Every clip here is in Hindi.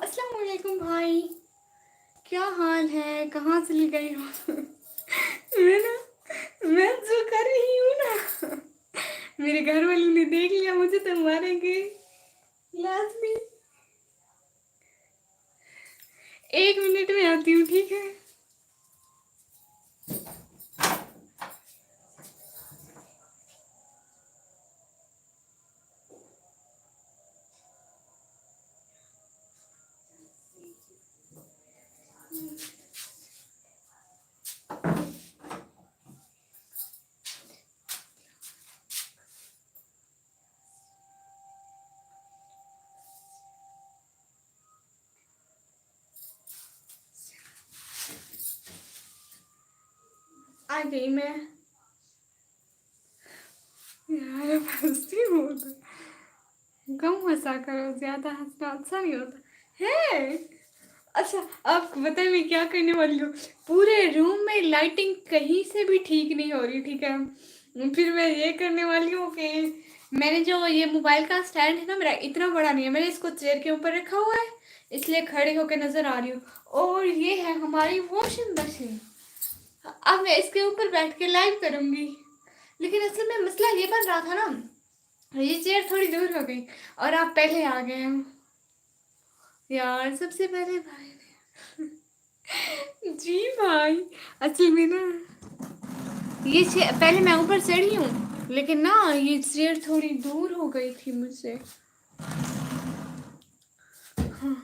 अस्सलाम वालेकुम भाई। क्या हाल है, कहाँ चली गई हो? मैं ना मैं जो कर रही हूँ ना, मेरे घर वालों ने देख लिया मुझे तो मारेंगे लाजमी। 1 मिनट में आती हूँ, ठीक है? आ गई मैं। यार हंसती हूँ तो कम हंसा करो, ज्यादा हंसना अच्छा नहीं होता है। अच्छा, आपको पता है मैं क्या करने वाली हूँ? पूरे रूम में लाइटिंग कहीं से भी ठीक नहीं हो रही, ठीक है? फिर मैं ये करने वाली हूँ कि मैंने जो ये मोबाइल का स्टैंड है ना, मेरा इतना बड़ा नहीं है, मैंने इसको चेयर के ऊपर रखा हुआ है, इसलिए खड़े होकर नजर आ रही हूँ। और ये है हमारी वॉशिंग मशीन। अब मैं इसके ऊपर बैठ के लाइव करूंगी, लेकिन असल में मसला ये बन रहा था ना, ये चेयर थोड़ी दूर हो गई और आप पहले आ गए हो। यार सबसे पहले भाई जी भाई, असल में ना ये पहले मैं ऊपर चढ़ी हूँ, लेकिन ना ये चेयर थोड़ी दूर हो गई थी मुझसे। हाँ,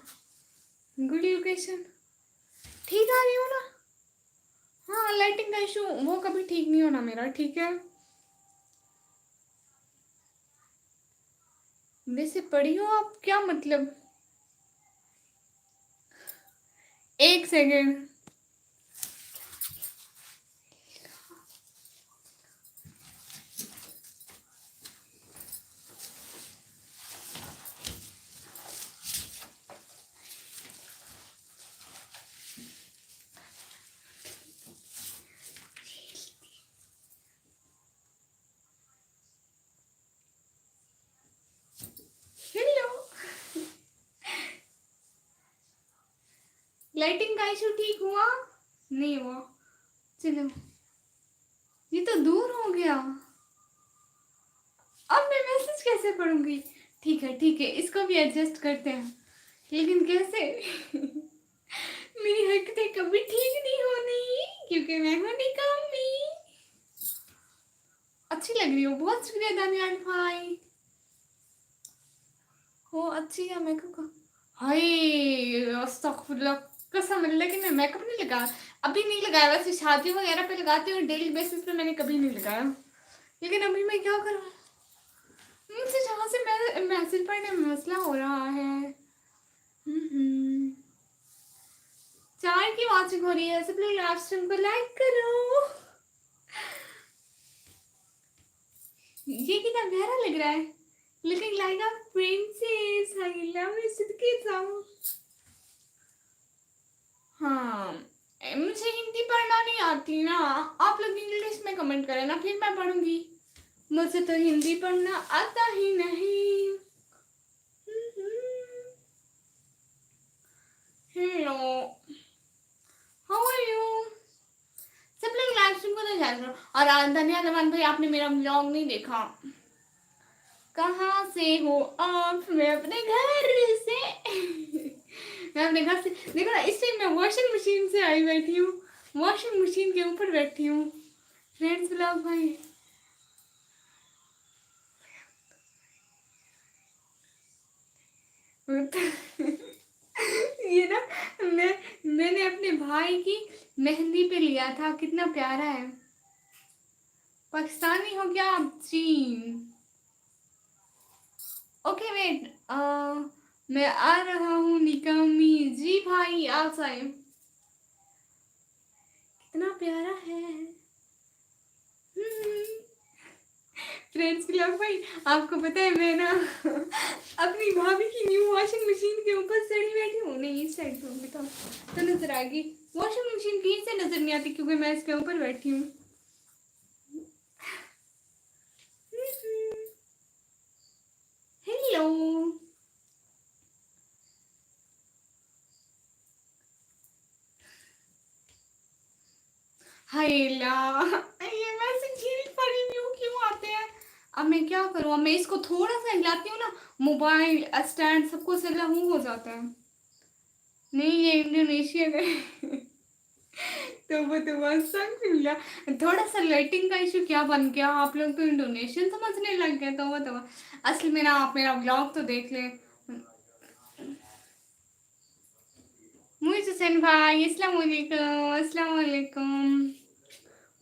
गुड लोकेशन ठीक आ रही हो ना? हाँ, लाइटिंग का इशू वो कभी ठीक नहीं होना मेरा, ठीक है? वैसे पढ़ी हो आप, क्या मतलब? 1 सेकेंड। हेलो, लाइटिंग का इशू ठीक हुआ? नहीं हुआ? चलो, ये तो दूर हो गया। अब मैं मैसेज कैसे पढ़ूंगी? ठीक है ठीक है, इसको भी एडजस्ट करते हैं, लेकिन कैसे? मेरी हरकतें कभी ठीक नहीं होनी, क्योंकि मैं हूं निकामी। अच्छी लग रही हो, बहुत शुक्रिया दानियाल भाई। हो अच्छी है मेकअप का। हाय, अस्तगफुरुल्लाह, कसम अल्लाह की मैं मेकअप नहीं लगा, अभी नहीं लगाया। वैसे शादी वगैरह पे लगाती हूँ, डेली बेसिस पे मैंने कभी नहीं लगाया, लेकिन अभी मैं क्या करूँ? मुझसे जहाँ से मैं मैसेज पढ़ने में मसला हो रहा है। हम्म। 4 की वॉचिंग हो रही है, सब लोग लाइव स्ट्रीम को लाइक करो। ये कितना प्यारा लग रहा है, looking like a princess. I love you Siddiqui साहब। हाँ, मुझे हिंदी पढ़ना नहीं आती ना, आप लोग इंग्लिश में कमेंट करें ना, फिर मैं पढ़ूंगी। मुझे तो हिंदी पढ़ना आता ही नहीं। Hello, how are you? सब लोग लाइव स्ट्रीम को तो जा रहे हो। और धन्यवाद अमान भाई, आपने मेरा व्लॉग नहीं देखा। कहाँ से हो आप? मैं अपने घर से। मैं अपने घर से, देखो ना, इस टाइम मैं वॉशिंग मशीन से आई बैठी हूँ, वॉशिंग मशीन के ऊपर बैठी हूँ। फ्रेंड्स ब्लॉग भाई, ये ना, मैंने अपने भाई की मेहंदी पे लिया था, कितना प्यारा है। पाकिस्तानी हो क्या आप? चीन। ओके वेट, मैं आ रहा हूँ निकामी। जी भाई आ जाए, कितना प्यारा है। फ्रेंड्स ब्लॉग भाई, आपको पता है मैं ना अपनी भाभी की न्यू वॉशिंग मशीन के ऊपर चढ़ी बैठी हूँ। नहीं, इस साइड पे बेटा तो नजर आएगी। वॉशिंग मशीन कहीं से नजर नहीं आती, क्योंकि मैं इसके ऊपर बैठी हूँ। हेलो, हाय ला, ये मैसेज झील पर रिव्यू क्यों आते हैं? अब मैं क्या करूँ? अब मैं इसको थोड़ा सा हिलाती हूँ ना, मोबाइल स्टैंड सबको से लहू हो जाता है। नहीं ये इंडोनेशिया का तो बस थोड़ा सा लाइटिंग का इशू क्या बन गया, आप लोग तो इंडोनेशियन समझने लग गए। तो असल में ना आप मेरा ब्लॉग तो देख ले। मुझे हुसैन भाई अस्सलाम वालेकुम, अस्सलाम वालेकुम,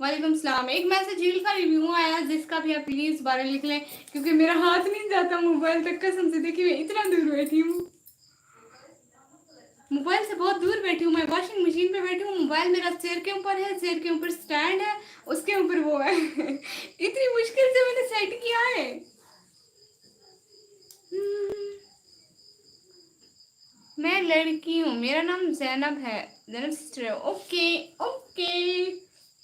वालेकुम सलाम। एक मैसेज झील का रिव्यू आया जिसका भी आप प्लीज बारे लिख लें, क्योंकि मेरा हाथ नहीं जाता मोबाइल तक कसम से। देखिए मैं इतना दूर बैठी हूँ, मोबाइल से बहुत दूर बैठी हूँ। मैं वॉशिंग मशीन पे बैठी हूँ, मोबाइल मेरा सिर के ऊपर है, सिर के ऊपर स्टैंड है, उसके ऊपर वो है इतनी मुश्किल से मैंने सेट किया है। हम्म, मैं लड़की हूँ, मेरा नाम जैनब है, जैनब सिस्टर है। ओके ओके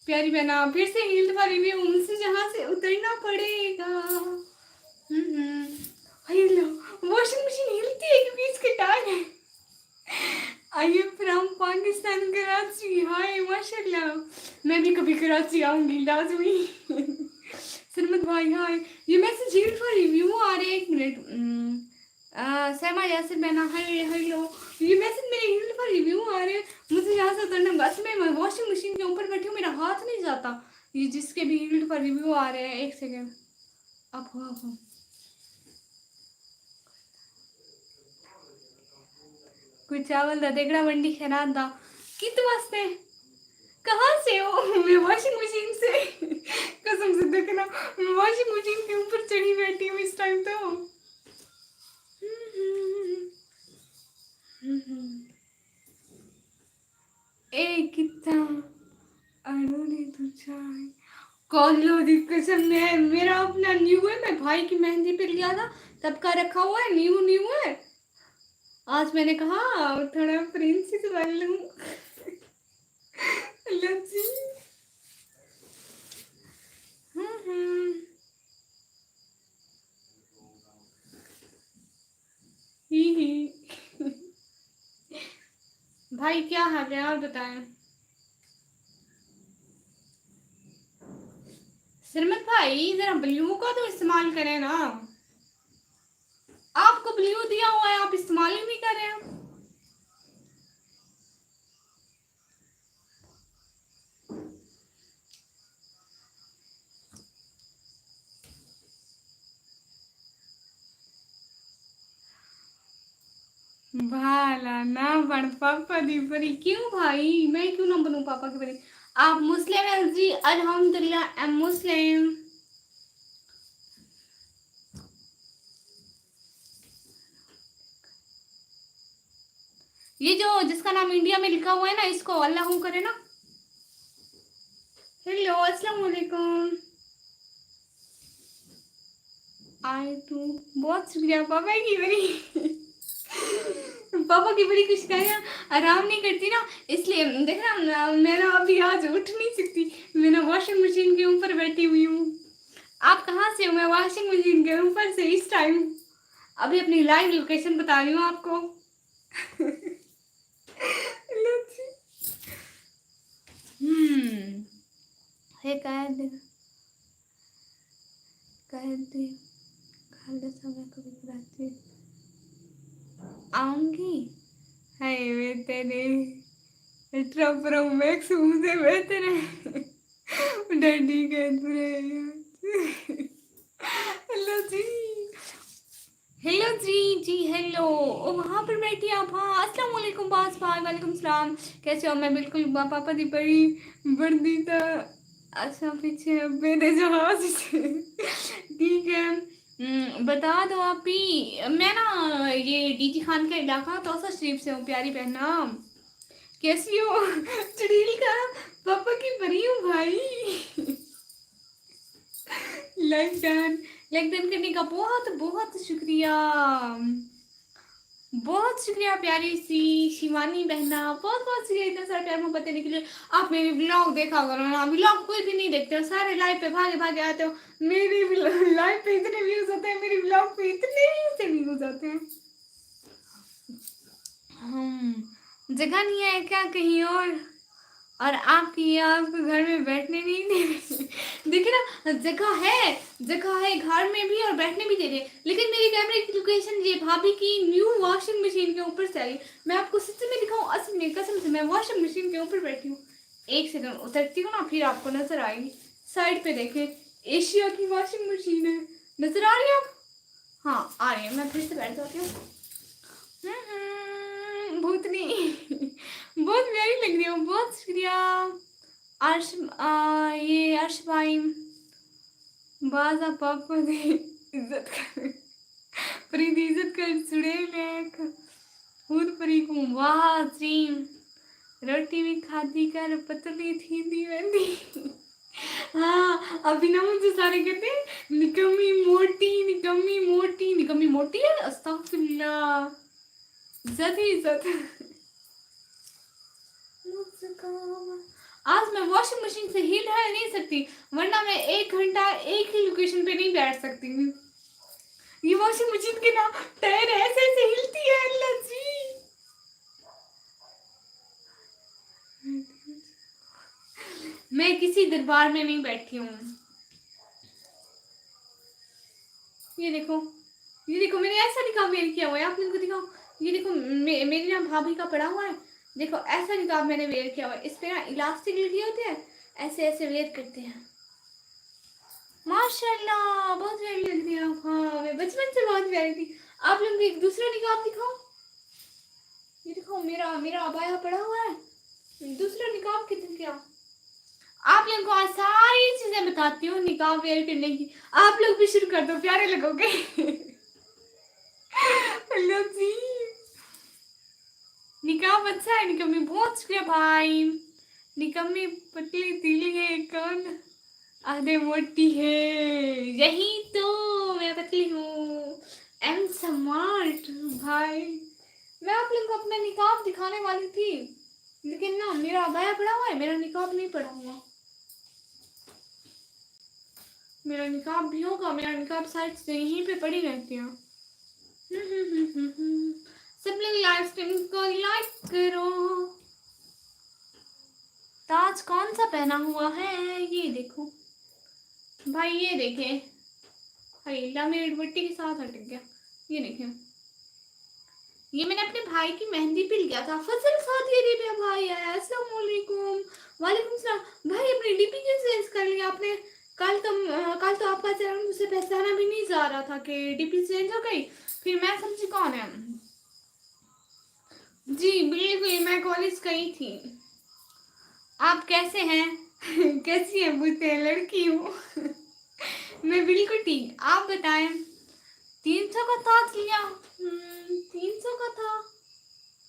प्यारी बहना, फिर से हील्ड वाली भी उनसे जहाँ से उतरना पड़ेगा। हेलो, वॉशिंग मशीन हिलती है क्योंकि इसके टायर है। I am from Pakistan Karachi, hi माशाल्लाह। मैं भी कभी कराची आऊंगी लाजमी सरमत भाई हाय। ये मैसेज झील पर रिव्यू आ रहे हैं, एक मिनट। सहमा यासिर बहना हाय हेलो। ये मैसेज मेरे हील पर रिव्यू आ रहे हैं, मुझे यहाँ से उतरना। बस मैं वॉशिंग मशीन के ऊपर बैठी हूँ, मेरा हाथ नहीं जाता। ये जिसके भी हील पर रिव्यू आ रहे हैं, एक सेकेंड। अब हो कुछ चावल दा देगड़ा मंडी खैरात दा कित वास्ते कहाँ से हो? मैं वॉशिंग मशीन से कसम से देखना, मैं वॉशिंग मशीन के ऊपर चढ़ी बैठी हूँ इस टाइम तो। ए कितना अड़ोले तू चाय कॉलो दी कसम। मैं मेरा अपना न्यू है, मैं भाई की मेहंदी पे लिया था तब का रखा हुआ है, न्यू न्यू है। आज मैंने कहा थोड़ा प्रिंसेस बन लूं लच्छी। हम्म ही ही भाई क्या हाल है और बताएं। सिरमत भाई जरा ब्लू का तो इस्तेमाल करें ना, आपको ब्लू दिया हुआ है आप इस्तेमाल ही नहीं कर रहे हैं। भाला ना बन पापा दी परी, क्यों भाई मैं क्यों ना बनूं पापा की परी? आप मुस्लिम हैं जी? अल्हम्दुलिल्लाह आई एम मुस्लिम। ये जो जिसका नाम इंडिया में लिखा हुआ है ना, इसको अल्लाह करे ना। हेलो अस्सलाम वालेकुम। आए तू बहुत शुक्रिया पापा की बड़ी पापा की बड़ी कुछ कहें, आराम नहीं करती ना, इसलिए देखना मैं ना अभी आज उठ नहीं सकती, मैं ना वॉशिंग मशीन के ऊपर बैठी हुई हूँ। आप कहाँ से हो? मैं वॉशिंग मशीन के ऊपर से इस टाइम अभी अपनी लाइव लोकेशन बता रही हूँ आपको हम्म हे कह दे खाला समय कभी कराची आऊंगी। है वे तेरे ट्रम्प मैक्स मुझे बेहतर है डैडी के हेलो जी, हेलो जी जी हेलो। ओ वहाँ पर बैठी आप? हाँ अस्सलाम वालेकुम बास भाई, वालेकुम सलाम। कैसे हो? मैं बिल्कुल पापा दी बड़ी बर्दी था। अच्छा पीछे मेरे जहाज से ठीक है। बता दो आप ही, मैं ना ये डीजी खान का इलाका तौसा शरीफ से हूँ प्यारी बहना। कैसी हो? चुड़ैल का पापा की परी हूँ भाई लाइक डन, लाइक डन करने का बहुत बहुत शुक्रिया, बहुत शुक्रिया प्यारी सी शिवानी बहना, बहुत बहुत शुक्रिया इतना सारा प्यार मोहब्बत देने के लिए। आप मेरे ब्लॉग देखा करो ना, ब्लॉग कोई भी नहीं देखते हो, सारे लाइव पे भागे भागे आते हो। मेरे लाइव पे इतने व्यूज होते हैं, मेरे ब्लॉग पे इतने से व्यूज आते हैं। जगह नहीं है क्या कहीं और? और आपकी ये आपको घर में बैठने नहीं दे रही। देखिए ना, जगह है घर में भी और बैठने भी दे रहे हैं, लेकिन मेरी कैमरे की लोकेशन ये भाभी की न्यू वॉशिंग मशीन के ऊपर से आई। मैं आपको सच में दिखाऊं, असल में कसम से मैं वॉशिंग मशीन के ऊपर बैठी हूँ। एक सेकंड उतरती हूँ ना, फिर आपको नजर आएगी। साइड पे देखें, एशिया की वॉशिंग मशीन है। नजर आ रही है आप? हाँ आ रही है। मैं फिर से बैठ जाती हूँ। भूतनी। बहुत प्यारी लग रही हो, बहुत शुक्रिया। अर्श ये अर्श भाई, बाजा पापा दे इज्जत कर, प्रीत इज्जत कर सुड़े लेक खुद परी को वाह स्ट्रीम रोटी भी खाती कर पतली थी दी वंदी। हाँ अभी ना मुझे सारे कहते हैं निकम्मी मोटी निकम्मी मोटी, निकम्मी मोटी है, अस्तगफिरुल्लाह। इज्जत ही इज्जत। आज मैं वॉशिंग मशीन से हिल नहीं सकती, वरना मैं 1 घंटा एक ही लोकेशन पे नहीं बैठ सकती। ये वॉशिंग मशीन के ना टायर ऐसे ऐसे हिलती है, अल्लाह जी। मैं किसी दरबार में नहीं बैठी हूँ। ये देखो, ये देखो मैंने ऐसा निकाब वेयर किया हुआ है, आप लोगों को दिखाओ। ये देखो मेरी ना भाभी का पड़ा हुआ है, देखो ऐसा निकाब मैंने वेयर किया हुआ है। इस पे ना इलास्टिक लगी होती है, ऐसे ऐसे वेयर करते हैं। माशाल्लाह बहुत प्यारी लग रही है आप। हाँ मैं बचपन से बहुत प्यारी थी। आप लोग एक दूसरा निकाब दिखाओ। ये देखो मेरा मेरा अबाया पड़ा हुआ है, दूसरा निकाब किधर गया? आप लोगों को आज सारी चीजें बताती हूँ निकाब वेयर करने की। आप लोग भी शुरू कर दो, प्यारे लगोगे। हेलो जी, निकाब अच्छा है। निकम्मी बहुत शुक्रिया भाई। निकम्मी पतली तीली है कौन? आधे मोटी है, यही तो मैं पतली हूँ। एम स्मार्ट भाई। मैं आप लोगों को अपना निकाब दिखाने वाली थी, लेकिन ना मेरा अबाया पड़ा हुआ है, मेरा निकाब नहीं पड़ा हुआ। मेरा निकाब भी होगा, मेरा निकाब साइड से यहीं पे पड़ी रहती है। सब लोग लाइव स्ट्रीम को लाइक करो। ताज कौन सा पहना हुआ है ये देखो भाई, ये देखे अल्लाह मेरी दुपट्टी के साथ अटक गया। ये देखे, ये मैंने अपने भाई की मेहंदी पे लिया था। फजल साथ ये मेरा भाई है। अस्सलाम वालेकुम। वालेकुम सलाम। भाई अपनी डीपी क्यों चेंज कर लिया आपने? कल तो आपका चैनल मुझसे पहचाना भी नहीं जा रहा था कि डीपी चेंज हो गई, फिर मैं समझी कौन है। जी बिल्कुल, मैं कॉलेज गई थी। आप कैसे हैं? कैसी है बुते, लड़की हूँ। मैं बिल्कुल ठीक, आप बताएं। 300 का ताज लिया? 300 का था,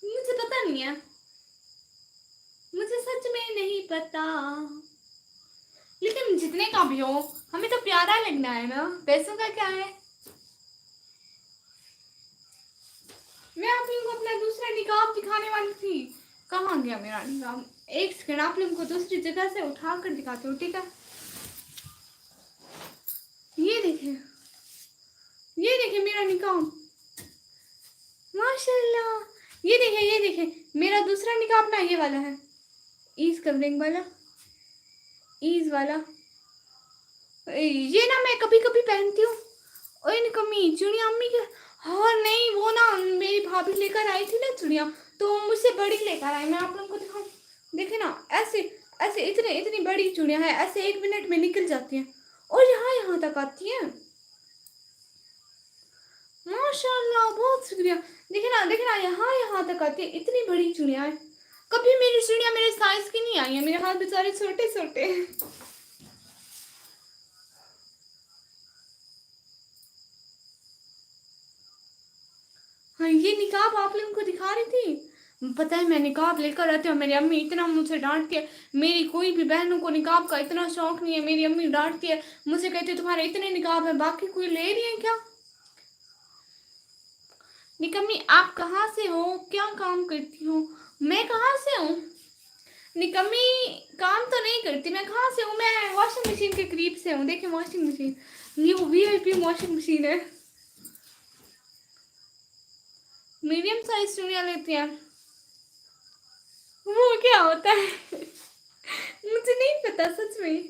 मुझे पता नहीं है, मुझे सच में नहीं पता। लेकिन जितने का भी हो, हमें तो प्यारा लगना है ना, पैसों का क्या है। मैं आप लोगों को अपना दूसरा निकाब दिखाने वाली थी, कहाँ गया मेरा निकाब? एक सेकंड, आप लोगों को दूसरी जगह से उठा कर दिखाती हूँ, ठीक है? ये देखिए, ये देखिए मेरा निकाब, माशाल्लाह। ये देखिए मेरा दूसरा निकाब ना ये वाला है, ईज कवरिंग वाला, ईज वाला। ये ना मैं कभी कभी पहनती हूँ। ओए निकम्मी चुड़िया अम्मी के। हाँ नहीं, वो ना मेरी भाभी लेकर आई थी ना चुड़िया, तो मुझसे बड़ी लेकर आई। मैं आप लोगों को दिखाऊं, देखे ना ऐसे ऐसे इतने इतनी बड़ी चुड़िया है, ऐसे 1 मिनट में निकल जाती हैं और यहाँ यहाँ तक आती हैं। माशाल्लाह बहुत शुक्रिया। देखे ना यहाँ यहाँ तक आती है, इतनी बड़ी चुड़िया है। कभी मेरी चुड़िया मेरे साइज की नहीं आई है, मेरे हाथ बेचारे छोटे छोटे हैं। हाँ ये निकाब आप लोगों को दिखा रही थी। पता है मैं निकाब लेकर आती हूँ, मेरी अम्मी इतना मुझसे डांटती है। मेरी कोई भी बहनों को निकाब का इतना शौक नहीं है, मेरी अम्मी डांटती है, मुझे कहती है तुम्हारे इतने निकाब है, बाकी कोई ले रही है क्या? निकम्मी आप कहाँ से हो, क्या काम करती हो? मैं कहाँ से हूँ? निकम्मी काम तो नहीं करती, मैं कहाँ से हूँ? मैं वॉशिंग मशीन के करीब से हूँ। देखिए वॉशिंग मशीन, ये VIP वॉशिंग मशीन है। मीडियम साइज चुड़िया लेती हैं, वो क्या होता है? होता सच में।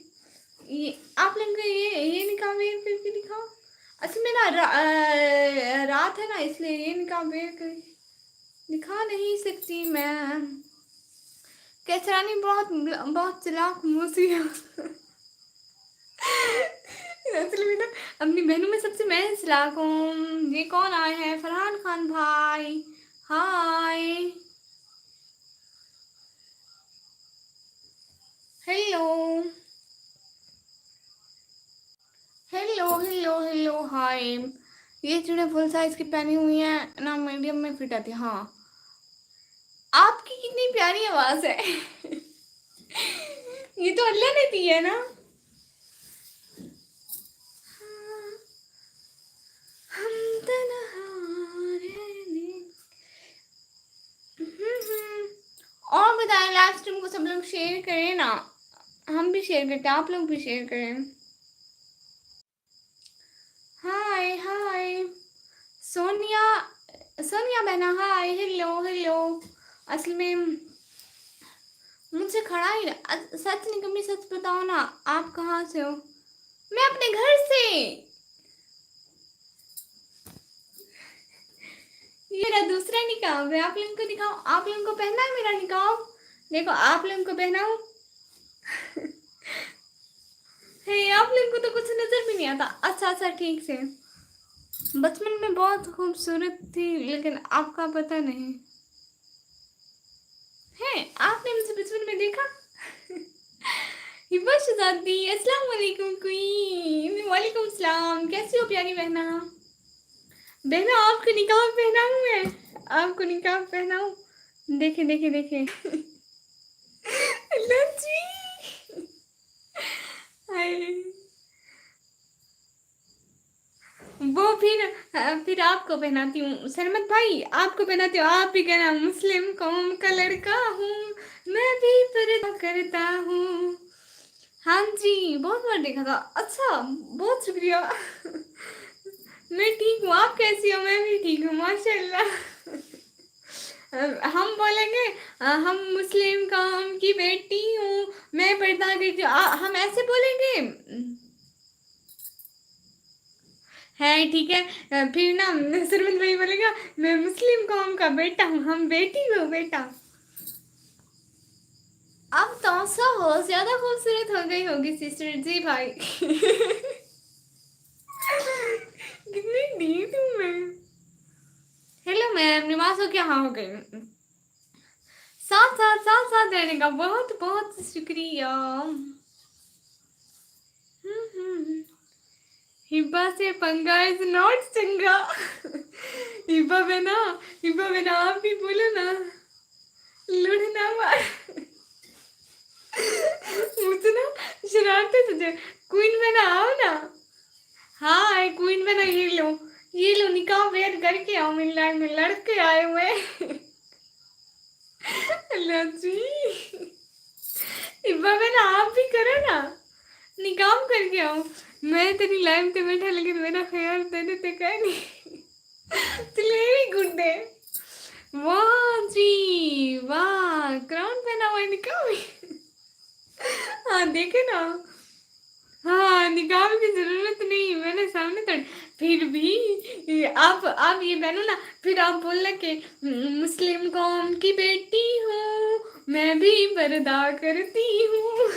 ये आप लोग का ये निकाह वेयर करके दिखाओ। अच्छा मेरा रात है ना, इसलिए ये निकाह वेयर कर दिखा नहीं सकती मैं। कैसरानी बहुत बहुत चालाक मूसी है। असल में ना अपनी बहनों में सबसे मैं चालाक हूँ। ये कौन आए हैं? फरहान खान भाई, hi, hello hello hello hello hi. ये चूड़े फुल साइज की पहनी हुई हैं ना, मीडियम में फिट आती है। हाँ, आपकी कितनी प्यारी आवाज है। ये तो अल्लाह ने दी है ना। हम तन्हा रहने। और बताएं, लाइव स्ट्रीम को सब लोग शेयर करें ना। हम भी शेयर करते हैं, आप लोग भी शेयर करें। हाय हाय सोनिया, सोनिया बहना हाय, हेलो हेलो। असल में मुझसे खड़ा ही सच नहीं, कभी सच बताओ ना, आप कहाँ से हो? मैं अपने घर से। ये मेरा दूसरा निकाब है, आप लोगों को दिखाओ। आप लोगों को पहना है मेरा निकाब? देखो आप लोगों को पहनाऊं। हे आप लोगों को तो कुछ नजर भी नहीं आता। अच्छा अच्छा ठीक से। बचपन में बहुत खूबसूरत थी, लेकिन आपका पता नहीं है। आपने मुझे बचपन में देखा? हिबा शहजादी, अस्सलाम वालेकुम क्वीन। वालेकुम सलाम, कैसी हो प्यारी बहना? बहना आपको निकाब पहनाऊं मैं? आपको निकाब पहनाऊं? देखे देखे देखे। लज्जी, हाय। वो फिर आपको पहनाती हूँ सरमत भाई, आपको पहनाती हूँ। आप भी कहना मुस्लिम कौम का लड़का हूँ, मैं भी पर्दा करता हूँ। हाँ जी, बहुत बार देखा था। अच्छा, बहुत शुक्रिया। मैं ठीक हूँ, आप कैसी हो? मैं भी ठीक हूँ माशाल्लाह। हम बोलेंगे हम मुस्लिम कौम की बेटी हूँ, मैं पर्दा करती हूँ। हम ऐसे बोलेंगे है, ठीक है। फिर ना सरमन भाई बोलेगा मैं मुस्लिम कौम का बेटा हूँ, हम बेटी हो बेटा। अब तो सा हो ज्यादा खूबसूरत हो गई होगी सिस्टर जी भाई। कितनी नीट हूँ मैं। हेलो मैम, नमाज हो क्या? हाँ हो गई। साथ साथ साथ साथ रहने का बहुत बहुत शुक्रिया। हिब्बा से पंगा इज नॉट चंगा। हिब्बा बना, हिब्बा बना, आप भी बोलो ना, लुढ़ना मार। मुझे ना शरारत है तुझे। क्वीन बना आओ ना। हाँ क्वीन बना, ये लो निकाह वेयर करके आओ, मेरी लाइन में लड़के आए हुए हैं। अल्लाह जी, हिब्बा बना आप भी करो ना, निकाह करके आओ। मैं तेरी लाइन पे बैठा, लेकिन मेरा ख्याल तेरे पे कह नहीं। तुले भी गुड्डे। वाह जी वाह, क्राउन पहना हुआ है निकाह में। हाँ देखे ना। हाँ निकाह की जरूरत नहीं, मैंने सामने तो। फिर भी आप ये बहनो ना, फिर आप बोलना कि मुस्लिम कौम की बेटी हूँ, मैं भी पर्दा करती हूँ।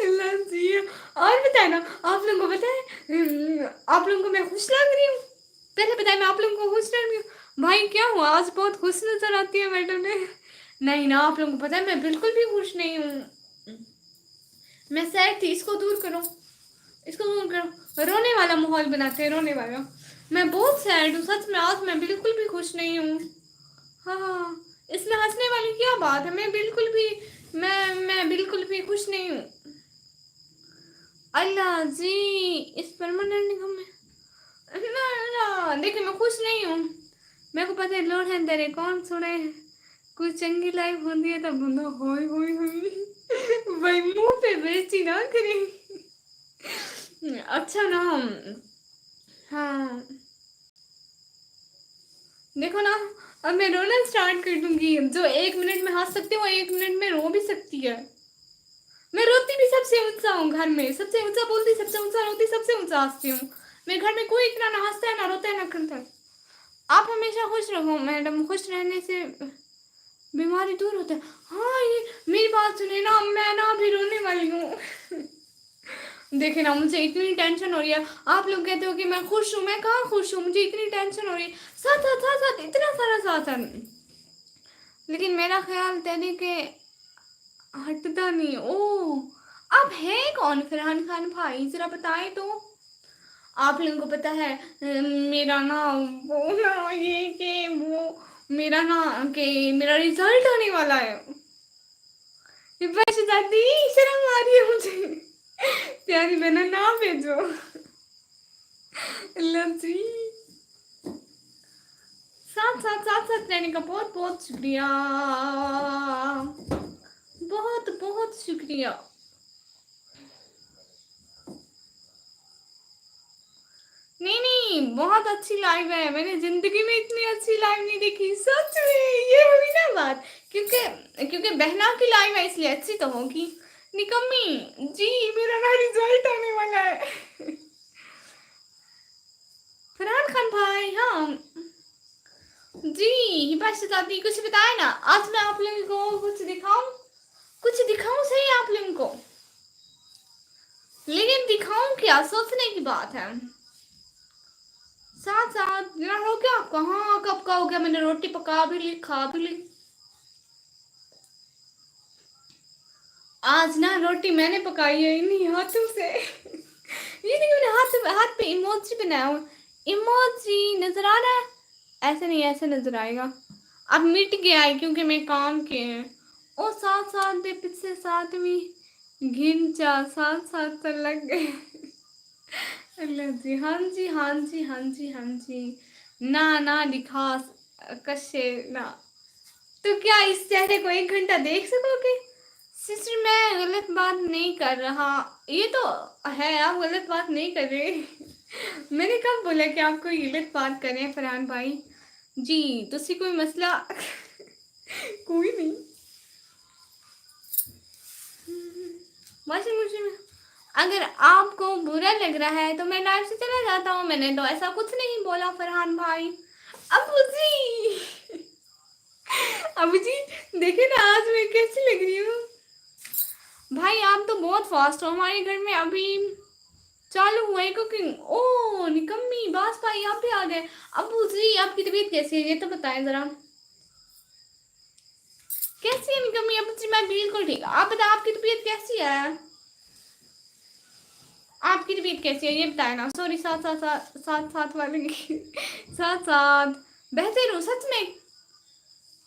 अल्लाह जी। और बताए ना, आप लोगों को पता है आप लोगों को मैं खुश लग रही हूँ? पहले बताए मैं आप लोगों को खुश लग रही हूँ? भाई क्या हुआ, आज बहुत खुश नजर आती है मैडम ने। नहीं ना, आप लोगों को पता है मैं बिल्कुल भी खुश नहीं हूँ। मैं सैड थी, इसको दूर करो, इसको दूर करो। रोने वाला माहौल बनाते हैं, रोने वाला। मैं बहुत सैड हूँ सच में, आज मैं बिल्कुल भी खुश नहीं हूँ। हाँ, इसमें हंसने वाली क्या बात है? मैं बिल्कुल भी, मैं बिल्कुल भी खुश नहीं हूँ। अल्लाह जी, इस परमानेंट निगम में ना ना देखिए, मैं खुश नहीं हूँ। मेरे को पता है लोड है तेरे कौन सुने। कुछ चंगी लाइफ होती है तब बंदा होय होय होय। भाई मुंह पे बेइज्जती ना करें। अच्छा ना। हाँ देखो ना, अब मैं रोना स्टार्ट कर दूंगी। जो 1 मिनट में हंस सकती है वो 1 मिनट में रो भी सकती है। मैं रोती भी सबसे ऊंचा हूँ घर में, सबसे ऊंचा बोलती, सबसे ऊंचा रोती, सबसे ऊंचा हंसती हूँ। मेरे घर में कोई इतना ना हंसता है, ना रोता है, ना करता है। आप हमेशा खुश रहो मैडम, खुश रहने से बीमारी दूर होता है। हाँ, ये मेरी बात सुने ना, मैं ना अभी रोने वाली हूँ। देखे ना, मुझे इतनी टेंशन हो रही है। आप लोग कहते हो कि मैं खुश हूँ, मैं कहाँ खुश हूँ, मुझे इतनी टेंशन हो रही है। साथ साथ साथ साथ इतना सारा साथ है, लेकिन मेरा ख्याल तेरे के हटता नहीं। ओ, आप है कौन फरहान खान भाई, जरा बताए तो। आप लोगों को पता है मेरा ना, वो ना, ये कि वो मेरा ना, कि मेरा रिजल्ट आने वाला है। वैसे दादी शर्म आ रही है मुझे। प्यारी बहना ना भेजो। अल्लाह जी, साथ साथ साथ साथ रहने का बहुत बहुत शुक्रिया, बहुत बहुत शुक्रिया। नहीं नहीं, बहुत अच्छी लाइव है, मैंने जिंदगी में इतनी अच्छी लाइव नहीं देखी सच में। ये हुई ना बात, क्योंकि क्योंकि बहना की लाइव है इसलिए अच्छी तो होगी। निकम्मी जी, मेरा ना रिजल्ट आने वाला है। फरहान खान भाई, हाँ जी। हिबाश दादी कुछ बताए ना, आज मैं आप लोगों को कुछ दिखाऊं, कुछ दिखाऊं सही आप लोगों को, लेकिन दिखाऊं क्या, सोचने की बात है। साथ साथ डिनर हो गया आपका? हाँ, कब का हो गया, मैंने रोटी पका भी ली, खा भी ली। आज ना रोटी मैंने पकाई है इन्हीं हाथों से। ये देखिए, मैंने हाथ पे इमोजी बनाया हुआ। इमोजी नजर आ रहा है? ऐसे नहीं, ऐसे नजर आएगा। अब मिट गया है क्योंकि मैं काम किए हैं। और साथ साथ दे पिछले सातवीं घिंचा, साथ साथ तो लग गए। अल्लाह जी, हाँ जी, हाँ जी, हाँ जी, हाँ जी। ना ना दिखा कशे ना। तो क्या इस चेहरे को 1 घंटा देख सकोगे? सिस्टर मैं गलत बात नहीं कर रहा, ये तो है, आप गलत बात नहीं कर रहे। मैंने कब बोला कि आप कोई गलत बात कर रहे हैं फरहान भाई जी? तुसी कोई मसला कोई नहीं। वॉशिंग मशीन में, अगर आपको बुरा लग रहा है तो मैं लाइव से चला जाता हूँ, मैंने तो ऐसा कुछ नहीं बोला फरहान भाई। अबू जी, अबू जी देखे ना आज मैं कैसी लग रही हूँ। भाई आप तो बहुत फास्ट हो, हमारे घर में अभी चालू हुआ है कुकिंग। ओ निकम्मी बास भाई आप भी आ गए। अबू जी आपकी तबीयत कैसी है ये तो बताएं जरा। कैसी है निकम्मी? अबू जी मैं बिल्कुल ठीक, आप बताओ आपकी तबीयत कैसी है? आपकी तबीयत कैसी है ये बताए ना। सॉरी, साथ साथ साथ साथ साथ वाले की साथ साथ बेहतर हूँ सच में।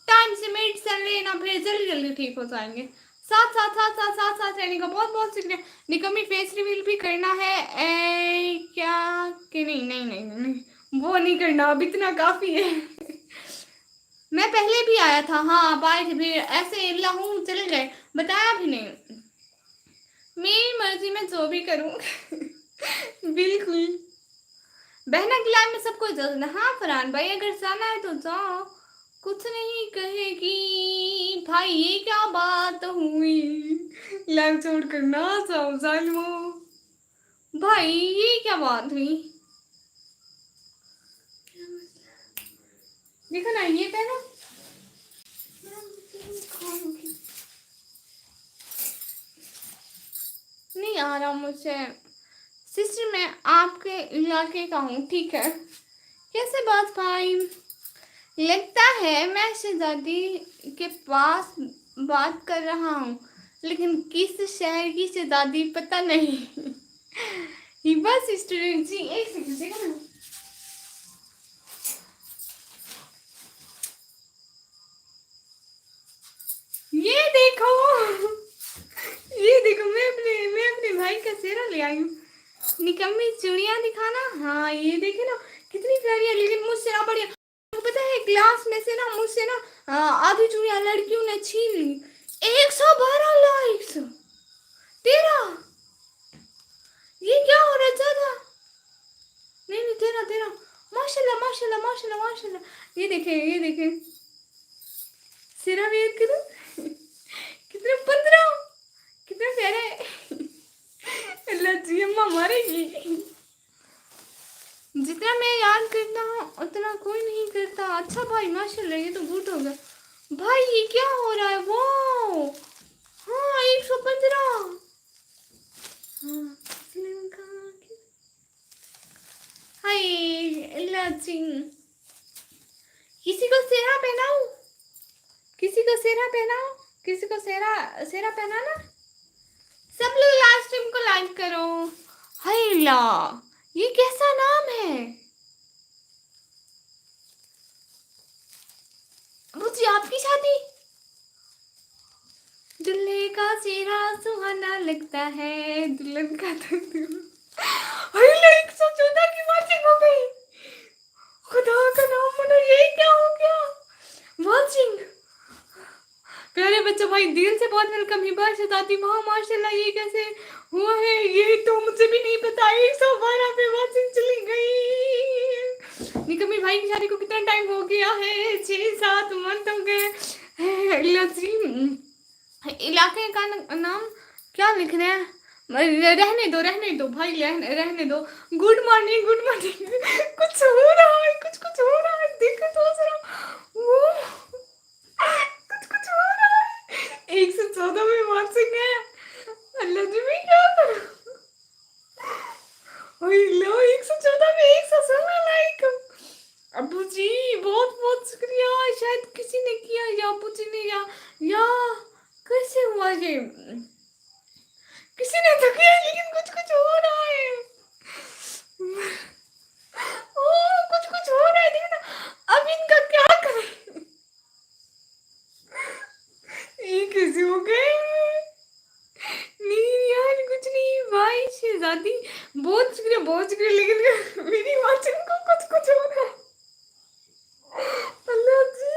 टाइम से मेडिसिन लेना, फिर जल्दी जल्दी ठीक हो जाएंगे। साथ साथ साथ साथ साथ साथ रहने का बहुत बहुत शुक्रिया। निकम्मी फेस रिवील भी करना है क्या कि नहीं? नहीं नहीं नहीं नहीं, वो नहीं करना, अब इतना काफी है। मैं पहले भी आया था, हाँ आप आए थे, फिर ऐसे लहू चले गए, बताया भी नहीं। मेरी मर्जी, मैं जो भी करूँ। बिल्कुल। बहना की लाइफ में सबको इजाजत है। हाँ फरहान भाई, अगर जाना है तो जाओ, कुछ नहीं कहेगी भाई। ये क्या बात हुई, लाइव छोड़ कर ना जाओ जालिमो। भाई ये क्या बात हुई? देखो ना, ये पहना नहीं आ रहा मुझे। सिस्टर मैं आपके इलाके का हूँ, ठीक है? कैसे बात भाई? लगता है मैं शहजादी के पास बात कर रहा हूँ, लेकिन किस शहर की शहजादी पता नहीं। हिबा सिस्टर जी, एक सेकंड देखो ना। ये देखो, ये देखो, मैं अपने भाई का सेहरा ले आई हूँ। निकम्मी चूड़ियाँ दिखाना। हाँ ये देखे ना, कितनी प्यारी है, लेकिन मुझसे ना बढ़िया। आपको पता है क्लास में से ना मुझसे ना आधी चूड़ियाँ लड़कियों ने छीन ली। 112 लाइक्स, तेरा ये क्या हो रहा है ज्यादा? नहीं नहीं, तेरा तेरा माशाल्लाह माशाल्लाह माशाल्लाह माशाल्लाह। ये देखे, ये देखे, सिरा वेयर करो। कितने 15, कितने प्यारे। अल्लाह जी अम्मा मारेगी। जितना मैं याद करता हूँ उतना कोई नहीं करता। अच्छा भाई माशाल्लाह ये तो गुड हो गया। भाई ये क्या हो रहा है? वो हाँ 115। हाँ हाय अल्लाह जी। किसी को सेहरा पहनाओ, किसी को सेहरा पहनाओ, किसी को सेहरा सेहरा पहनाना। सब लोग लास्ट टाइम को लाइक करो। हाय ला ये कैसा नाम है? मुझे आपकी शादी। दुल्हे का चेहरा सुहाना लगता है, दुल्हन का तो 114 की वाचिंग हो गई। खुदा का नाम मनो ये क्या हो गया? वाचिंग प्यारे बच्चों भाई दिल से बहुत वेलकम। हिबा शताती वाह माशाल्लाह ये कैसे हुआ है? ये तो मुझे भी नहीं पता। 112 पे वाचिंग चली गई। निकमी भाई की शादी को कितना टाइम हो गया है? 6-7 मंथ हो गए। इलाके का नाम क्या लिख रहे हैं? रहने दो भाई, रहने दो। Good morning, good morning. कुछ हो रहा है, कुछ हो रहा है। देखो तो जरा वो कुछ हो रहा है। 114 में वाचिंग है। अल्लाह जी मैं क्या करूं? लो 114 में 116 लाइक। अबू जी बहुत बहुत शुक्रिया। शायद किसी ने किया या अबू जी ने या कैसे हुआ ये? किसी ने तो किया लेकिन कुछ हो रहा है। ओ कुछ हो रहा है। देखो ना अब इनका क्या करें? ये कैसे हो गए? नहीं यार कुछ नहीं भाई शहजादी बहुत शुक्रिया लेकिन मेरी वाचिंग को कुछ हो रहा है। अल्लाह जी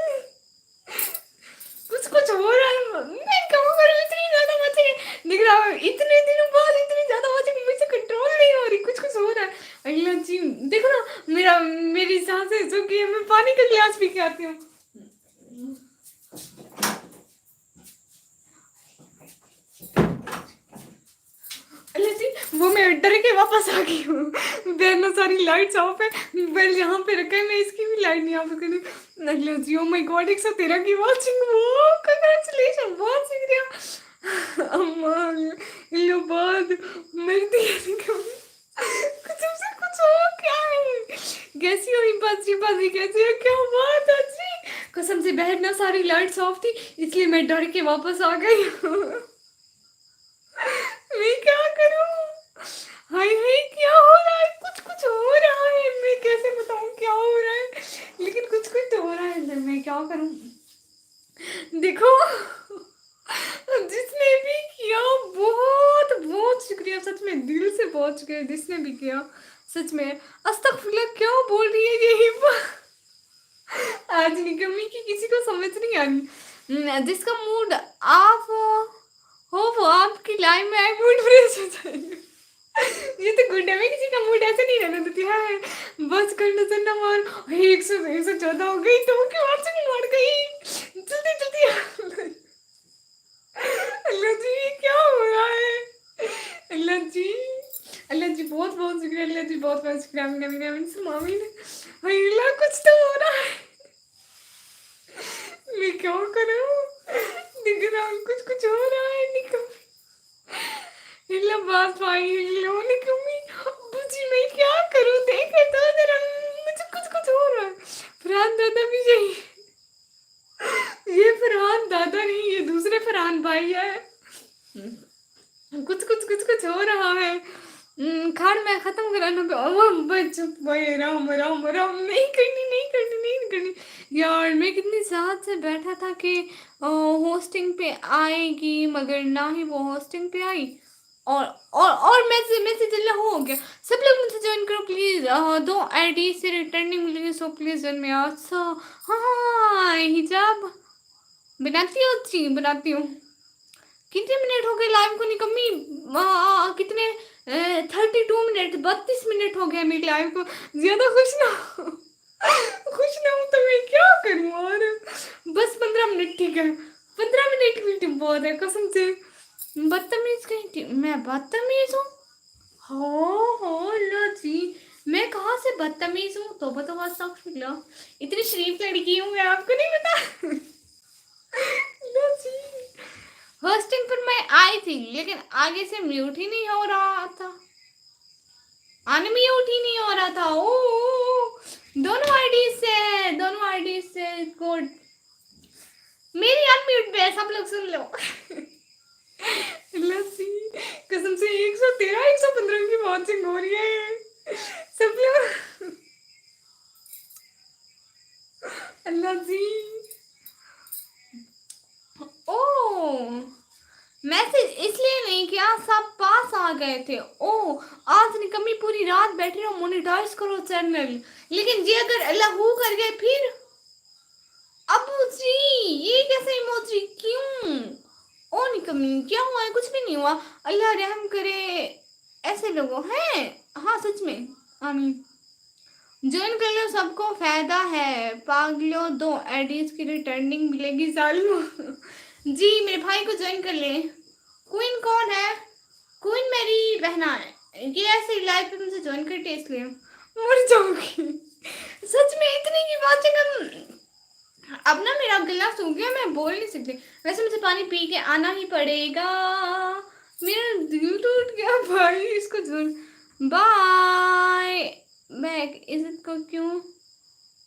कुछ हो रहा है। मैं क्या करूं? इतनी ज्यादा वाचिंग दिख रहा है। इतने दिनों बाद इतनी ज्यादा वाचिंग मुझसे कंट्रोल नहीं हो रही। कुछ हो रहा है। अल्लाह जी देखो ना मेरी सांसें सूखी है। मैं पानी का गिलास पी के आती हूँ। अल्लाह जी वो मैं डर के वापस आ गई हूँ। वरना सारी लाइट्स ऑफ है। बेल यहाँ पे रखा है, मैं इसकी भी लाइट नहीं ऑफ करी। अल्लाह जी ओ माय गॉड 113 की वाचिंग। वो कांग्रेचुलेशन बहुत शुक्रिया अम्मा। लो बाद मरती है कभी कसम से। कुछ हो क्या है? कैसी हुई बाजी कैसी है? क्या बात है जी? कसम से बहन ना सारी लाइट्स ऑफ थी इसलिए मैं डर के वापस आ गई हूँ। मैं क्या करूं? हाय हाय क्या हो रहा है? कुछ हो रहा है। मैं कैसे बताऊं क्या हो रहा है? लेकिन कुछ तो हो रहा है अंदर। मैं क्या करूं? देखो जिसने भी किया बहुत बहुत शुक्रिया। सच में दिल से बहुत शुक्रिया जिसने भी किया। सच में अस्तगफुरुल्लाह क्या बोल रही है ये हिब्बा? आज निकम्मी की किसी को समझ नहीं आ रही। जिसका मूड ऑफ हो वो आपकी लाइफ में मूड फ्रेश हो जाएगा। ये तो गुड है। मैं किसी का मूड ऐसे नहीं रहने देती है। बस करना चलना मार। 114 हो गई तो क्यों वाचिंग मार गई? जल्दी अल्लाह जी ये क्या हो रहा है? अल्लाह जी बहुत बहुत शुक्रिया। अल्लाह जी बहुत बहुत शुक्रिया। मामीन अल्लाह कुछ तो हो रहा है। मैं क्या करूं? दिख रहा हूं कुछ हो रहा है। निकम बात भाई लो निकमी बुझी मैं क्या करूं? देखे तो जरा मुझे कुछ हो रहा है। फरहान दादा भी चाहिए। ये फरहान दादा नहीं ये दूसरे फरहान भाई है। कुछ हो रहा है। खान मैं खत्म कराना पे चुप भाई। राम राम राम नहीं करनी यार। मैं कितनी साथ से बैठा था कि होस्टिंग पे आएगी मगर ना ही वो होस्टिंग पे आई। और मैसेज हो गया। सब लोग मुझे ज्वाइन करो प्लीज। 2 आईडी से रिटर्निंग मिलेगी so please join me also. हाँ हिजाब बनाती हूँ। कितने मिनट हो गए लाइव को निकम्मी? कितने 32 मिनट 32 मिनट हो गए मेरी लाइव को। ज्यादा खुश ना हूँ तो मैं क्या करूँ? और बस 15 मिनट ठीक है। 15 मिनट भी बहुत है कसम से। बदतमीज कहीं थी मैं? बदतमीज हूँ? हो लो जी, मैं कहाँ से बदतमीज हूँ? तो बताओ, अस्तगफिरुल्लाह, इतनी शरीफ लड़की हूँ मैं, आपको नहीं पता? लो जी, होस्टिंग पर मैं आई थी लेकिन आगे से म्यूट ही नहीं हो रहा था, अनम्यूट ही नहीं हो रहा था। ओ, दोनों आईडी से कोड मेरी अनम्यूट पे है, सब लोग सुन लो। लस्सी, कसम से 113 115 की वॉचिंग हो रही है सब लोग। अल्लाह जी। ओ, मैसेज इसलिए नहीं किया, सब पास आ गए थे। ओ, आज निकम्मी पूरी रात बैठी रहो, मोनेटाइज करो चैनल, लेकिन ये अगर अल्लाह कर गए फिर? अबू जी, ये कैसे इमोजी क्यों? ओ निकम्मी, क्या हुआ है? कुछ भी नहीं हुआ, अल्लाह रहम करे ऐसे लोगों हैं। हाँ सच में, आमीन। ज्वाइन कर लो, सबको फायदा है। पागलो, 2 एडीज की रिटर्निंग मिलेगी सालों। जी, मेरे भाई को ज्वाइन कर ले। क्वीन कौन है? क्वीन मेरी बहना है, ये ऐसे लाइव पे मुझे ज्वाइन करते इसलिए मर जाऊंगी। सच में इतनी की बातें हम, अब ना मेरा गला सूख गया, मैं बोल नहीं सकती। वैसे मुझे पानी पी के आना ही पड़ेगा, मेरा दिल टूट गया भाई। इसको जोड़ बाय बैक। इज्जत को क्यों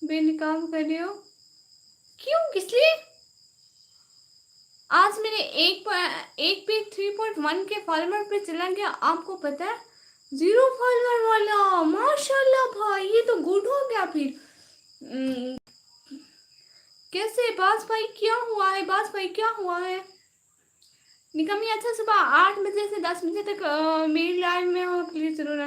बेनकाब कर रहे हो? क्यों, किस लिए? आज मेरे एक पे 3.1 के फॉलोवर पे चला गया, आपको पता है? 0 फॉलोवर वाला, माशाल्लाह भाई, ये तो गुड हो गया फिर। कैसे बास भाई, क्या हुआ है? बास भाई क्या हुआ है? निकम्मी, अच्छा सुबह 8 बजे से 10 बजे तक मेरी लाइव में हो, प्लीज जरूर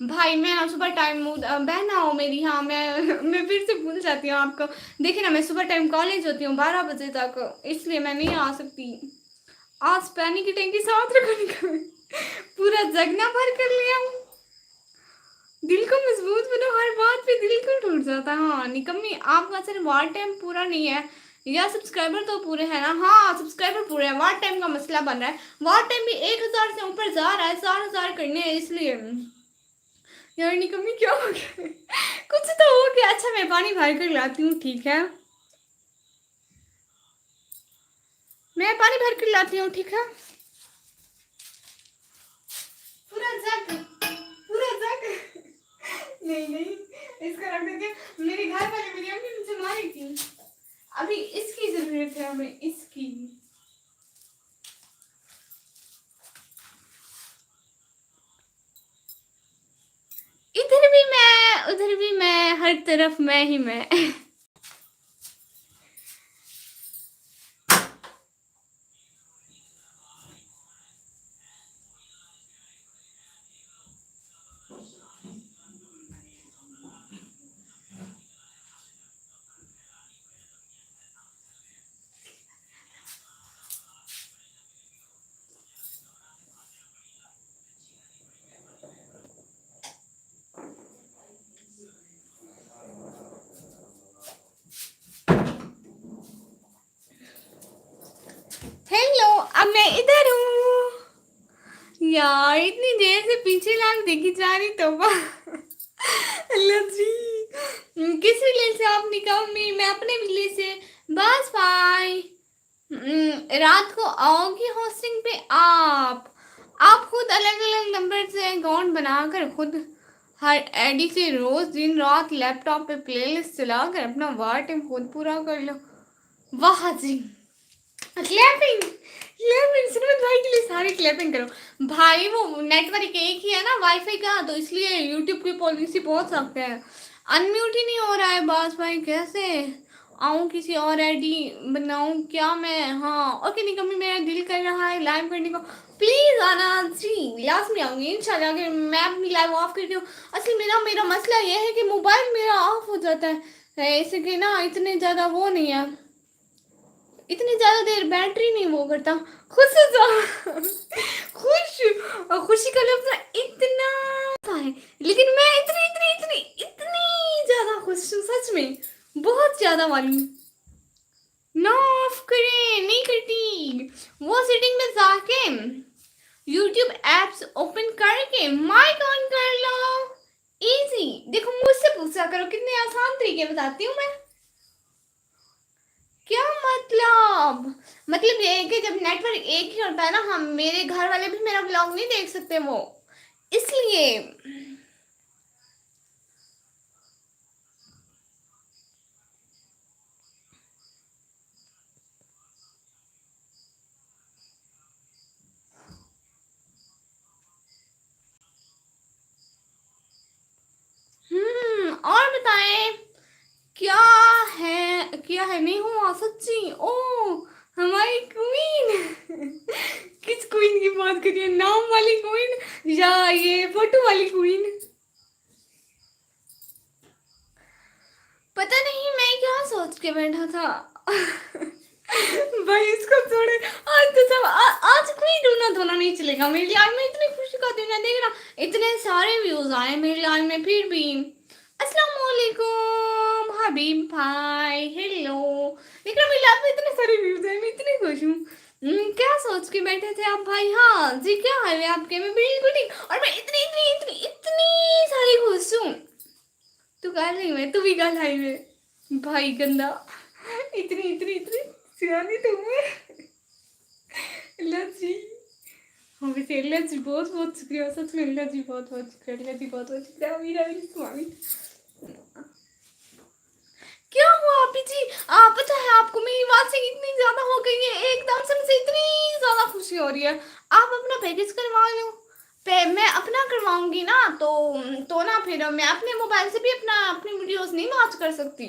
भाई। मैं ना सुबह टाइम बहना हो मेरी, हाँ मैं फिर से भूल जाती हूँ आपको। देखिए ना, मैं सुबह टाइम कॉलेज होती हूँ 12 बजे तक, इसलिए मैं नहीं आ सकती। आज पानी की टंकी साथ रखो निकम्मी, पूरा जगना भर कर लिया हूँ। दिल को मजबूत बनो, हर बात पे दिल क्यों टूट जाता है? हाँ निकम्मी, आपका सिर्फ वार टाइम पूरा नहीं है, या सब्सक्राइबर तो पूरे हैं ना? हाँ सब्सक्राइबर पूरे हैं, वार टाइम का मसला बन रहा है। वार टाइम भी 1000 से ऊपर जा रहा है, 4000 करने हैं इसलिए। यार निकम्मी क्या हो गया? कुछ तो हो गया। अच्छा मैं पानी भर कर लाती हूँ, ठीक है? मैं पानी भर कर लाती हूँ, ठीक है? पूरा जग, पूरा जग। नहीं नहीं, इसको रख देते। मेरे घर वाले, मेरी अम्मी मुझे मारेगी। अभी इसकी जरूरत है हमें, इसकी। इधर भी मैं, उधर भी मैं, हर तरफ मैं ही मैं। हेलो, अब मैं इधर हूँ। यार इतनी देर से पीछे लाल देखी जा रही तो अल्लाह जी, किस विलेज से आप? निकम्मी, मैं अपने विलेज से। बस भाई, रात को आओगी होस्टिंग पे? आप खुद अलग अलग नंबर से अकाउंट बनाकर खुद हर एडी से रोज दिन रात लैपटॉप पे प्लेलिस्ट चलाकर अपना वार टाइम खुद पूरा कर लो। वाह जी, क्लैपिंग, क्लैपिंग सिर्फ भाई के लिए सारी क्लैपिंग करो भाई। वो नेटवर्क एक ही है ना वाईफाई का, तो इसलिए यूट्यूब की पॉलिसी बहुत सख्त है, अनम्यूट ही नहीं हो रहा है। बस भाई कैसे आऊँ, किसी और आईडी बनाऊँ क्या मैं? हाँ ओके निकम्मी, मेरा दिल कर रहा है लाइव करने को, प्लीज आना जी, लास्ट में आऊँगी इंशाल्लाह। अगर मैं अपनी लाइव ऑफ करती हूँ, असल मेरा मसला ये है कि मोबाइल मेरा ऑफ हो जाता है, इससे कि ना इतने ज़्यादा वो नहीं है, इतनी ज्यादा देर बैटरी नहीं वो करता। खुश हो जाओ। खुश, और खुशी का लफ्ज इतना है, लेकिन मैं इतनी इतनी इतनी इतनी ज्यादा खुश हूँ, सच में बहुत ज्यादा वाली। ना ऑफ करे, नहीं करती वो सेटिंग में जाके यूट्यूब एप्स ओपन करके माइक ऑन कर लो। इजी, देखो मुझसे पूछा करो, कितने आसान तरीके बताती हूँ मैं। क्या मतलब ये है कि जब नेटवर्क एक ही होता है ना, हम मेरे घर वाले भी मेरा ब्लॉग नहीं देख सकते वो, इसलिए। और बताएं, क्या क्या है, नहीं हुआ सच्ची। ओ, हमारी क्वीन। किस क्वीन की बात करिए, नाम वाली क्वीन या ये फोटो वाली क्वीन? पता नहीं मैं क्या सोच के बैठा था। भाई इसको छोड़े, आज तो सब आज कोई रोना धोना नहीं चलेगा मेरे लिए। आज मैं इतनी खुशी का दिन है, देख रहा इतने सारे व्यूज आए मेरे लाइव में फिर भी। अस्सलाम वालेकुम हबीब भाई, हेलो। देख रहा मेरे लाइव में इतने सारे व्यूज आए, मैं इतनी खुश हूँ। क्या सोच के बैठे थे आप भाई? हाँ जी, क्या हाल है आपके? मैं बिल्कुल ठीक, और मैं इतनी इतनी इतनी इतनी सारी खुश हूँ। तू कल आई मैं, तू भी कल आई मैं भाई, गंदा। इतनी इतनी इतनी सियानी तो मैं। अल्लाह जी, हाँ वैसे अल्लाह जी बहुत बहुत शुक्रिया, सच में अल्लाह जी बहुत बहुत शुक्रिया, अल्लाह जी बहुत बहुत शुक्रिया। मीरा मेरी स्वामी। क्या हुआ आपी जी? पता है आपको मेरी वाचिंग इतनी ज्यादा हो गई है, एकदम से मुझे इतनी ज्यादा खुशी हो रही है। आप अपना पैकेज करवा लो। मैं अपना करवाऊंगी ना, तो ना फिर मैं अपने मोबाइल से भी अपनी वीडियोस नहीं वॉच कर सकती।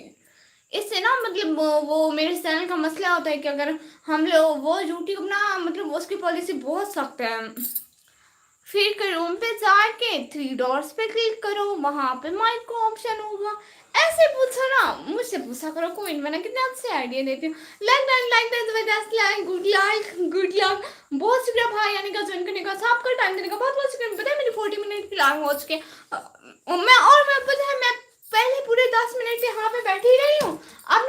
इससे ना मतलब वो मेरे चैनल का मसला होता है कि अगर हम लोग वो यूट्यूब ना मतलब उसकी पॉलिसी बहुत सख्त है। फिर क्रोम पे जाके थ्री डॉट्स पे क्लिक करो, वहां पे माइक का ऑप्शन होगा। ऐसे पूछो ना, मुझसे पूछा करो, कोई मैंने कितने अच्छे आइडिया देती हूँ। Like good like good luck. बहुत शुक्रिया भाई आने का, ज्वाइन करने का, सबका टाइम देने का बहुत बहुत शुक्रिया। पता है मेरी 40 मिनट की लाइव वॉच के मैं पता है मैं पहले पूरे 10 मिनट यहाँ पे बैठी रही हूँ। अब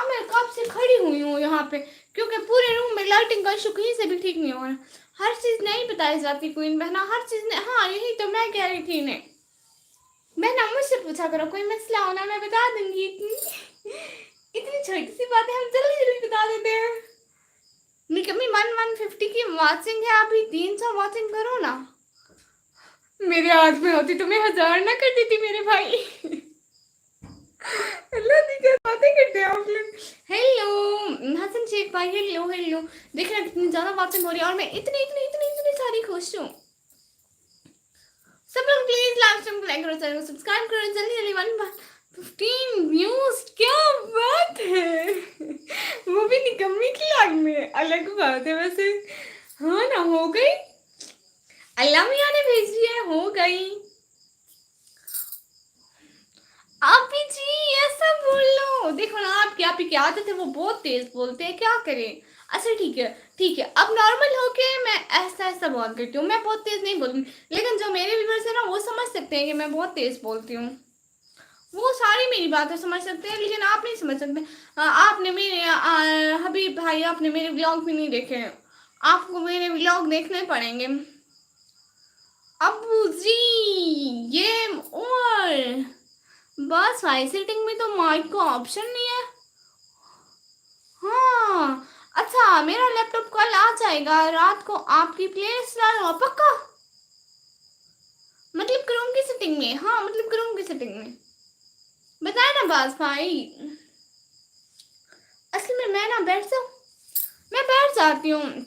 मैं कब से खड़ी हुई हूँ यहाँ पे, क्योंकि पूरे रूम में लाइटिंग का इशू कहीं से भी ठीक नहीं हो रहा। हर चीज नहीं बताई जाती क्वीन बहना, हर चीज ने। हाँ यही तो मैं कह रही थी इन्हें। बहना मुझसे पूछा करो, कोई मसला होना मैं बता दूंगी। इतनी इतनी छोटी सी बातें हम जल्दी जल्दी बता देते हैं। निकम्मी 150 की वॉचिंग है, अभी 300 वॉचिंग करो ना। मेरे हाथ में होती तो मैं 1000 ना करती थी मेरे भाई। अल्लाह दी क्या बातें करते हैं आप लोग। हेलो हसन शेख भाई, हेलो हेलो। देख रहे कितनी ज्यादा वॉचिंग हो रही है, और मैं इतनी इतनी इतनी इतनी सारी खुश हूँ। सब लोग प्लीज लाइव स्ट्रीम को लाइक करो, चैनल को सब्सक्राइब करो जल्दी जल्दी। 115 व्यूज, क्या बात है। वो भी निकम्मी की लाइव में, अलग बात है वैसे। हाँ ना, हो गई। अल्लाह मियाँ ने भेजी है, हो गई। आप भी जी ऐसा बोल लो, देखो ना आपकी आप ही की आदत है, वो बहुत तेज बोलते हैं, क्या करें। अच्छा ठीक है ठीक है, अब नॉर्मल होके मैं ऐसा ऐसा बात करती हूँ, मैं बहुत तेज नहीं बोलूँगी, लेकिन जो मेरे व्यूअर्स है ना वो समझ सकते हैं कि मैं बहुत तेज बोलती हूँ। वो सारी मेरी बातें समझ सकते हैं, लेकिन आप नहीं समझ सकते। आपने मेरे हबीब भाई आपने मेरे व्लॉग भी नहीं देखे हैं, आपको मेरे व्लॉग देखने पड़ेंगे। अबू जी गेम ओवर। बस भाई सेटिंग में तो माइक का ऑप्शन नहीं है। हाँ अच्छा, मेरा लैपटॉप कल आ जाएगा रात को, आपकी प्लेलिस्ट डालूंगा पक्का। मतलब क्रोम की सेटिंग में, हाँ मतलब क्रोम की सेटिंग में। बताए ना बास भाई। असल में मैं ना मैं बैठ जाती हूँ।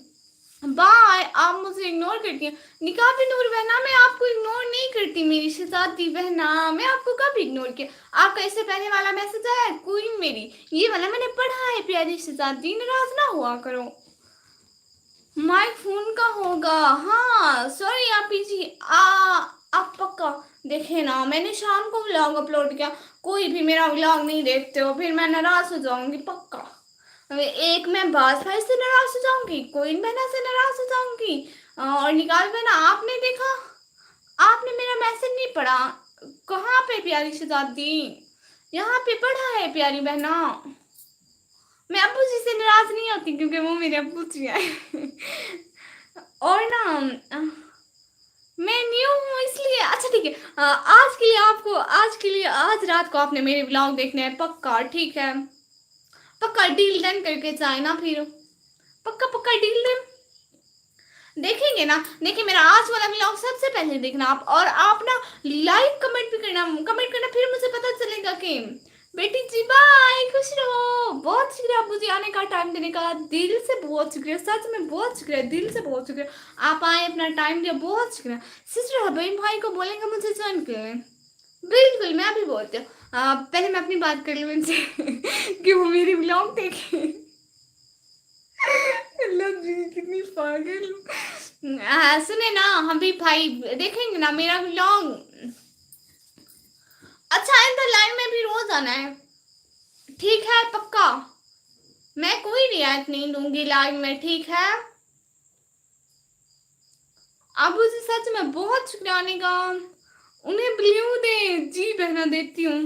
बाय, आप मुझे इग्नोर करती हैं। निकाबी नूर बहना, मैं आपको इग्नोर नहीं करती मेरी शहजादी बहना, मैं आपको कब इग्नोर किया? आपका इससे पहले वाला मैसेज आया क्वीन मेरी, ये वाला मैंने पढ़ा है प्यारी शहजादी, नाराज ना हुआ करो। माइक फोन का होगा, हाँ सॉरी आपी जी। आप पक्का देखे ना, मैंने शाम को व्लॉग अपलोड किया, कोई भी मेरा व्लॉग नहीं देखते हो, फिर मैं नाराज हो जाऊंगी पक्का। एक मैं बास भाई से नाराज हो जाऊंगी, कोई बहना से नाराज हो जाऊंगी, और निकाल बहना आपने देखा, आपने मेरा मैसेज नहीं पढ़ा। कहाँ पे प्यारी शहजादी? यहाँ पे पढ़ा है प्यारी बहना। मैं अब्बू जी से नाराज नहीं होती, क्योंकि वो मेरे अब्बू जी हैं। और ना मैं न्यू हूँ इसलिए अच्छा ठीक है। आज के लिए आपको आज रात को आपने मेरे ब्लॉग देखने हैं पक्का, ठीक है? पक्का डील डन करके जाए ना फिर, पक्का पक्का डील डन देखेंगे ना। देखिए मेरा आज वाला व्लॉग सबसे पहले देखना आप, और आप ना लाइक कमेंट भी करना, कमेंट करना, फिर मुझे पता चलेगा कि बेटी जी बाय, खुश रहो। बहुत शुक्रिया आप मुझे आने का, टाइम देने का, दिल से बहुत शुक्रिया, सच में बहुत शुक्रिया, दिल से बहुत शुक्रिया। आप आए, अपना टाइम दिया, बहुत शुक्रिया। सिस्टर बहन भाई को बोलेंगे मुझे ज्वाइन करें, बिल्कुल मैं अभी बोलती हूँ। पहले मैं अपनी बात कर लूँ इनसे कि वो मेरी ब्लॉग देखे। अल्लाह जी कितनी पागल हूँ। सुने ना, हम भी भाई देखेंगे ना मेरा व्लॉग। अच्छा इन द लाइन में भी रोज आना है, ठीक है? पक्का मैं कोई रियायत नहीं दूंगी लाइन में, ठीक है? अब उसे सच में बहुत शुक्रिया आने का। उन्हें ब्लू दे, जी पहना देती हूँ।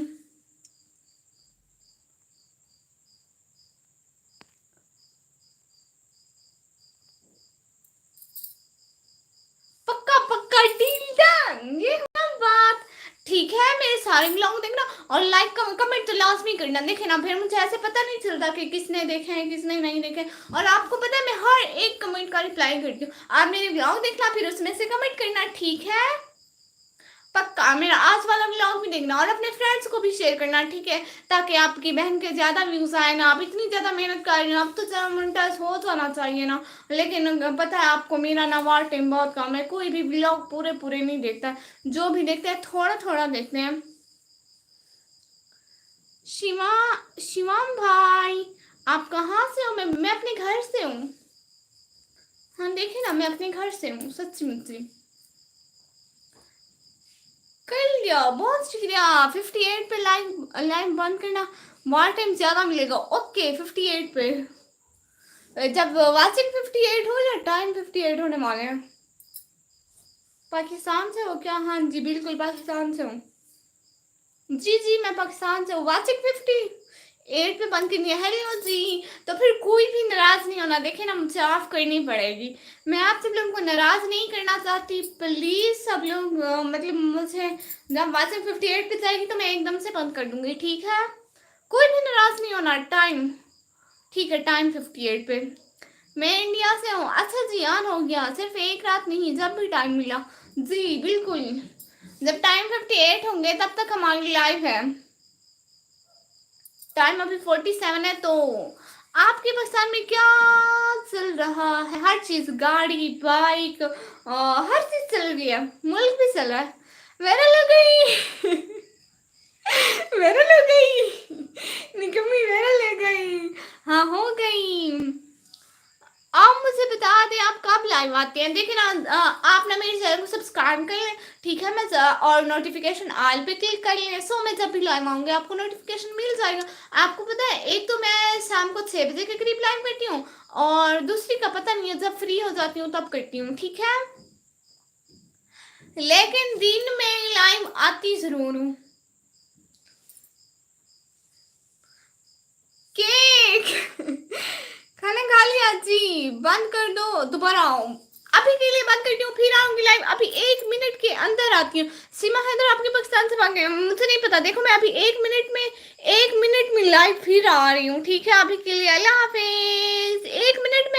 पक्का पक्का डील डन, ये ना बात, ठीक है? मेरे सारे व्लॉग देखना और लाइक कमेंट तो लाजमी करना, देखे ना फिर मुझे ऐसे पता नहीं चलता कि किसने देखे हैं किसने नहीं देखे। और आपको पता है मैं हर एक कमेंट का रिप्लाई करती हूँ। आप मेरे व्लॉग देखना फिर उसमें से कमेंट करना, ठीक है? पक्का मेरा आज वाला व्लॉग भी देखना और अपने फ्रेंड्स को भी शेयर करना, ठीक है? ताकि आपकी बहन के ज्यादा व्यूज आए ना। आप इतनी ज्यादा मेहनत कर रही हो, अब तो जरा मोनेटाइज हो जाना चाहिए ना। लेकिन पता है आपको मेरा ना वार टाइम बहुत कम है, कोई भी व्लॉग पूरे पूरे नहीं देखता, जो भी देखते हैं थोड़ा थोड़ा देखते हैं। शिवा, शिवम भाई आप कहाँ से हो? मैं अपने घर से हूँ। हाँ देखिए ना मैं अपने घर से हूँ, सच्ची मुच्ची कर लिया, बहुत शुक्रिया। 58 पे लाइक लाइक बंद करना, वार टाइम ज्यादा मिलेगा। ओके 58 पे, जब वाचिंग 58 हो या टाइम 58 होने वाले हैं। पाकिस्तान से हो क्या? हाँ जी बिल्कुल पाकिस्तान से हूँ। जी जी मैं पाकिस्तान से हूँ। वाचिंग 58 पे बंद करनी है। हेलो जी, तो फिर कोई भी नाराज नहीं होना, देखे ना मुझे ऑफ करनी पड़ेगी। मैं आप सब लोगों को नाराज नहीं करना चाहती, प्लीज सब लोग मतलब मुझे जब वाचिंग 58 पे जाएगी तो मैं एकदम से बंद कर दूंगी, ठीक है? कोई भी नाराज नहीं होना। टाइम ठीक है, टाइम 58 पे। मैं इंडिया से हूँ। अच्छा जी ऑन हो गया, सिर्फ एक रात नहीं, जब भी टाइम मिला। जी बिल्कुल, जब टाइम 58 होंगे तब तक हमारी लाइफ है। टाइम अभी 47 है। तो आपके पाकिस्तान में क्या चल रहा है? हर चीज, गाड़ी बाइक हर चीज चल रही है, मुल्क भी चल रहा है। वायरल हो गई वायरल हो गई निकम्मी, वायरल हो गई। हाँ हो गई। आप मुझे बता दें आप कब लाइव आते हैं। देखिए ना आप ना मेरे चैनल को सब्सक्राइब कर लें, ठीक है? और नोटिफिकेशन ऑल पे क्लिक कर लें, सो मैं जब भी लाइव आऊँगी आपको नोटिफिकेशन मिल जाएगा। आपको पता है एक तो मैं शाम को 6 बजे के करीब लाइव करती हूँ, और दूसरी का पता नहीं है, जब फ्री हो जाती हूँ तब करती हूँ, ठीक है? लेकिन दिन में लाइव आती जरूर हूँ। केक खाना खा लिया जी, बंद कर दो, दोबारा आओ। अभी के लिए बंद करती हूँ, फिर आऊंगी लाइव, अभी 1 मिनट के अंदर आती हूँ। सीमा हैदर आपके पाकिस्तान से भाग गए, मुझे नहीं पता। देखो मैं अभी 1 मिनट में लाइव फिर आ रही हूँ, ठीक है? अभी के लिए अल्लाह हाफिज। 1 मिनट में